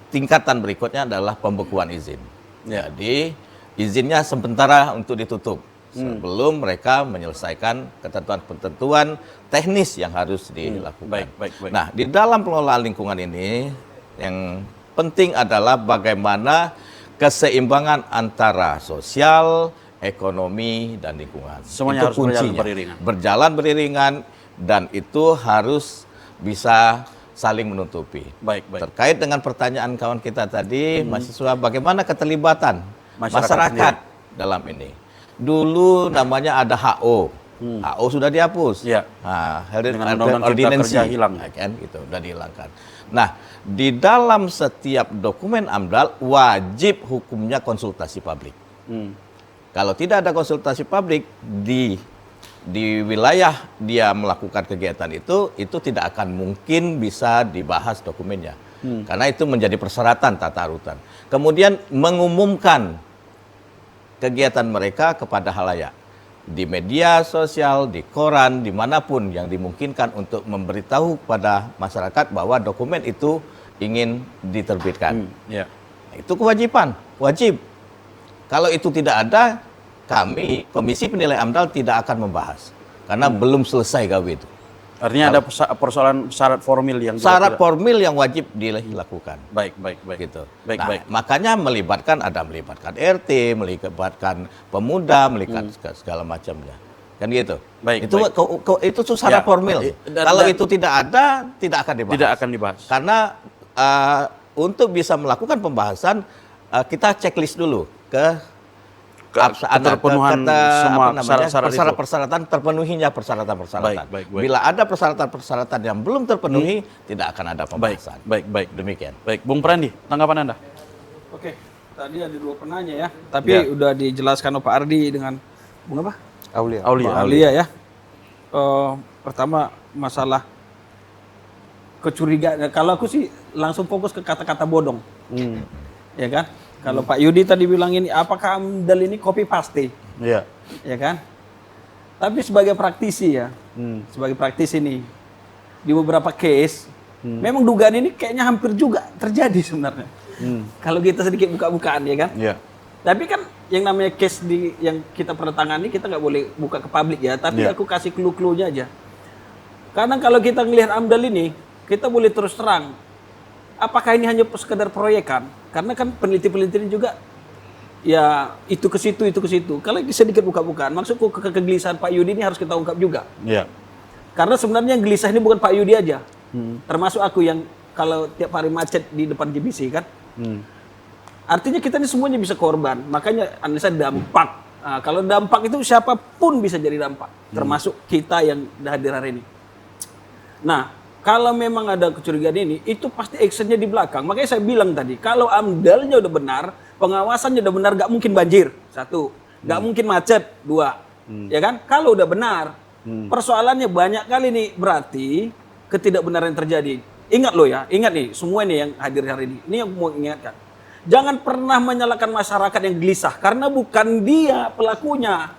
tingkatan berikutnya adalah pembekuan izin. Jadi izinnya sementara untuk ditutup sebelum mereka menyelesaikan ketentuan-ketentuan teknis yang harus dilakukan. Nah, di dalam pengelolaan lingkungan ini yang penting adalah bagaimana keseimbangan antara sosial, ekonomi, dan lingkungan. Semuanya itu harus kuncinya. berjalan beriringan dan itu harus bisa saling menutupi. Terkait dengan pertanyaan kawan kita tadi, mahasiswa, bagaimana keterlibatan masyarakat dalam ini? Dulu namanya ada HO. HO sudah dihapus. Dengan Undang-Undang Cipta Kerja hilang. Kan, gitu, sudah dihilangkan. Nah, di dalam setiap dokumen AMDAL wajib hukumnya konsultasi publik. Kalau tidak ada konsultasi publik di wilayah dia melakukan kegiatan itu tidak akan mungkin bisa dibahas dokumennya. Karena itu menjadi persyaratan tata urutan. Kemudian mengumumkan kegiatan mereka kepada halayak. Di media sosial, di koran, dimanapun yang dimungkinkan untuk memberitahu kepada masyarakat bahwa dokumen itu ingin diterbitkan. Itu kewajiban, wajib. Kalau itu tidak ada, kami, Komisi Penilai AMDAL tidak akan membahas. Karena belum selesai gawe itu. Artinya ada persoalan syarat formil yang formil yang wajib dilakukan. Baik. Gitu. Makanya melibatkan RT, melibatkan pemuda, melibatkan segala macamnya. Kan gitu. Itu syarat formil. Kalau itu tidak ada, tidak akan dibahas. Karena untuk bisa melakukan pembahasan kita checklist dulu ke keterpenuhan semua syarat-syarat itu. persyaratan terpenuhinya persyaratan. Baik. Bila ada persyaratan yang belum terpenuhi, tidak akan ada pembahasan. Baik. Demikian. Baik, Bung Prandi, tanggapan Anda? Oke, tadi ada 2 penanya ya, tapi udah dijelaskan oleh Pak Ardi dengan Bung apa? Aulia. Bung Aulia ya. Pertama masalah kecurigaan. Kalau aku sih langsung fokus ke kata-kata bodong, ya kan? Kalau Pak Yudi tadi bilang ini, apakah AMDAL ini copy paste, Iya. ya kan? Tapi sebagai praktisi ya, sebagai praktisi nih di beberapa case, memang dugaan ini kayaknya hampir juga terjadi sebenarnya. Kalau kita sedikit buka-bukaan ya kan? Iya. Tapi kan yang namanya case yang kita pernah tangani kita nggak boleh buka ke publik ya. Tapi Iya. aku kasih clue-cluenya aja. Karena kalau kita ngelihat AMDAL ini, kita boleh terus terang. Apakah ini hanya sekedar proyekan? Karena kan peneliti-peneliti juga ya itu ke situ. Kalau sedikit buka-bukaan, maksudku kegelisahan Pak Yudi ini harus kita ungkap juga. Iya. Karena sebenarnya yang gelisah ini bukan Pak Yudi aja. Termasuk aku yang kalau tiap hari macet di depan GBC kan. Artinya kita ini semuanya bisa korban. Makanya analisa dampak. Nah, kalau dampak itu siapapun bisa jadi dampak. Termasuk kita yang hadir hari ini. Nah, kalau memang ada kecurigaan ini, itu pasti actionnya di belakang. Makanya saya bilang tadi, kalau AMDAL-nya udah benar, pengawasannya udah benar, nggak mungkin banjir. 1. Nggak mungkin macet. 2. Ya kan? Kalau udah benar, persoalannya banyak kali nih. Berarti ketidakbenaran yang terjadi. Ingat loh ya, ingat nih, semua nih yang hadir hari ini. Ini yang mau ingatkan. Jangan pernah menyalahkan masyarakat yang gelisah, karena bukan dia pelakunya.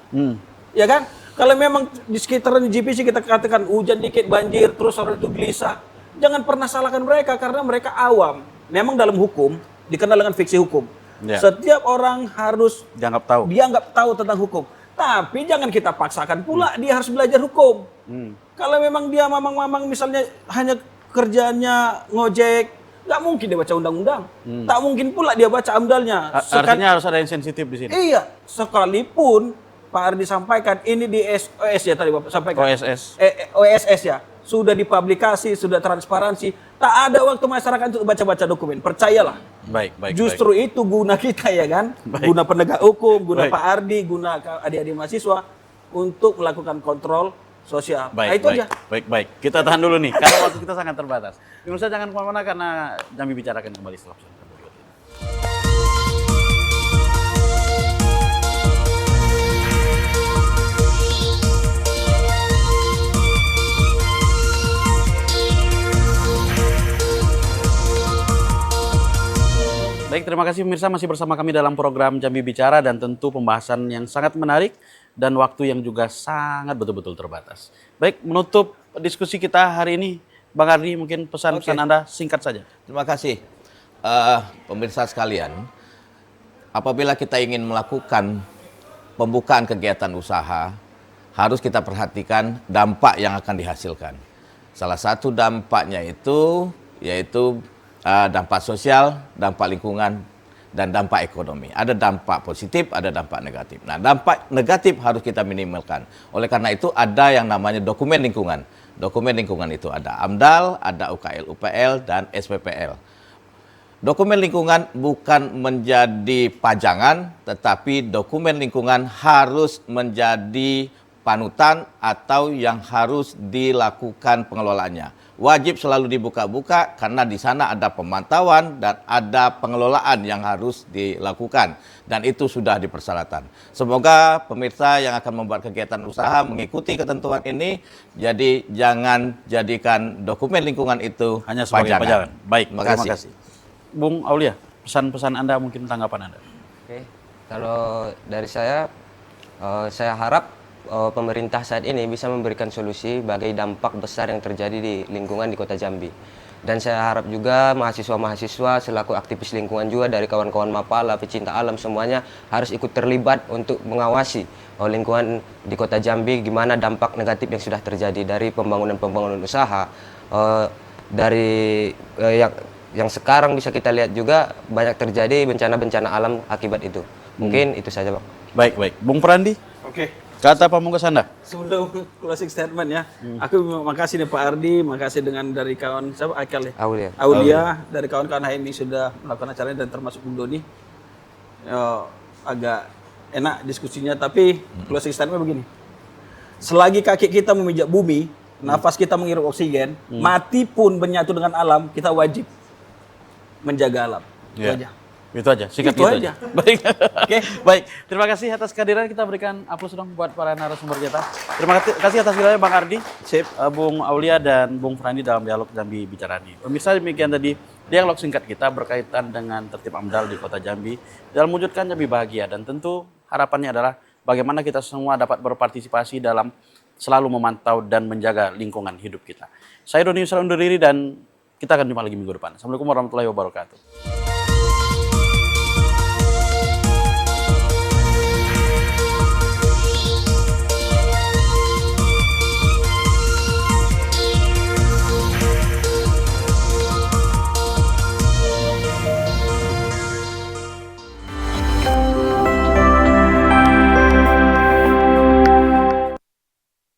Ya kan? Kalau memang di sekitaran GPC kita katakan hujan dikit banjir terus orang itu gelisah, jangan pernah salahkan mereka karena mereka awam. Memang dalam hukum dikenal dengan fiksi hukum. Ya. Setiap orang harus dianggap tahu tentang hukum. Tapi jangan kita paksakan pula dia harus belajar hukum. Kalau memang dia mamang-mamang misalnya hanya kerjanya ngojek, nggak mungkin dia baca undang-undang. Tak mungkin pula dia baca AMDAL-nya. Artinya harus ada yang sensitif di sini. Iya, sekalipun Pak Ardi sampaikan ini di OS ya tadi Bapak sampaikan. OSS ya. Sudah dipublikasi, sudah transparansi. Tak ada waktu masyarakat untuk baca-baca dokumen. Percayalah. Baik. Justru itu guna kita ya kan. Guna penegak hukum, guna Pak Ardi, guna adik-adik mahasiswa untuk melakukan kontrol sosial. Itu aja. Baik. Kita tahan dulu nih, karena waktu kita sangat terbatas. Pemirsa jangan kemana-mana karena kami bicarakan kembali setelah berikut ini. Baik, terima kasih pemirsa masih bersama kami dalam program Jambi Bicara dan tentu pembahasan yang sangat menarik dan waktu yang juga sangat betul-betul terbatas. Baik, menutup diskusi kita hari ini, Bang Ardi mungkin pesan-pesan Anda singkat saja. Terima kasih. Pemirsa sekalian, apabila kita ingin melakukan pembukaan kegiatan usaha, harus kita perhatikan dampak yang akan dihasilkan. Salah satu dampaknya itu yaitu dampak sosial, dampak lingkungan, dan dampak ekonomi. Ada dampak positif, ada dampak negatif. Nah, dampak negatif harus kita minimalkan. Oleh karena itu ada yang namanya dokumen lingkungan. Dokumen lingkungan itu ada AMDAL, ada UKL, UPL, dan SPPL. Dokumen lingkungan bukan menjadi pajangan, tetapi dokumen lingkungan harus menjadi panutan atau yang harus dilakukan pengelolaannya. Wajib selalu dibuka-buka karena di sana ada pemantauan dan ada pengelolaan yang harus dilakukan. Dan itu sudah dipersyaratan. Semoga pemirsa yang akan membuat kegiatan usaha mengikuti ketentuan ini. Jadi jangan jadikan dokumen lingkungan itu hanya sebagai pajangan. Baik, terima kasih. Bung Aulia, pesan-pesan Anda mungkin tanggapan Anda. Oke, kalau dari saya harap pemerintah saat ini bisa memberikan solusi bagi dampak besar yang terjadi di lingkungan di Kota Jambi. Dan saya harap juga mahasiswa-mahasiswa selaku aktivis lingkungan juga dari kawan-kawan Mapala, pecinta alam semuanya harus ikut terlibat untuk mengawasi lingkungan di Kota Jambi, gimana dampak negatif yang sudah terjadi dari pembangunan-pembangunan usaha, dari yang sekarang bisa kita lihat juga banyak terjadi bencana-bencana alam akibat itu. Mungkin itu saja, Bang. Baik. Bung Prandi? Oke. Kata pamungkas Anda? Sebelum closing statement ya, aku makasih nih Pak Ardi, makasih dengan dari kawan siapa Aikal ya? Aulia dari kawan-kawan HMI sudah melakukan acara ini dan termasuk Bung Doni. Agak enak diskusinya, tapi closing statement begini. Selagi kaki kita memijak bumi, nafas kita menghirup oksigen, mati pun menyatu dengan alam, kita wajib menjaga alam. Itu Ya. aja. Itu aja, singkat Itu gitu aja. Baik. Oke. Baik, terima kasih atas kehadiran. Kita berikan aplaus dong buat para narasumber kita. Terima kasih atas wilayah Bang Ardi, Sip. Bung Aulia dan Bung Frandi dalam dialog Jambi Bicara ini. Pemirsa, demikian tadi dialog singkat kita berkaitan dengan tertib AMDAL di Kota Jambi dalam mewujudkan Jambi bahagia, dan tentu harapannya adalah bagaimana kita semua dapat berpartisipasi dalam selalu memantau dan menjaga lingkungan hidup kita. Saya Doni Yusra undur diri dan kita akan jumpa lagi minggu depan. Assalamualaikum warahmatullahi wabarakatuh.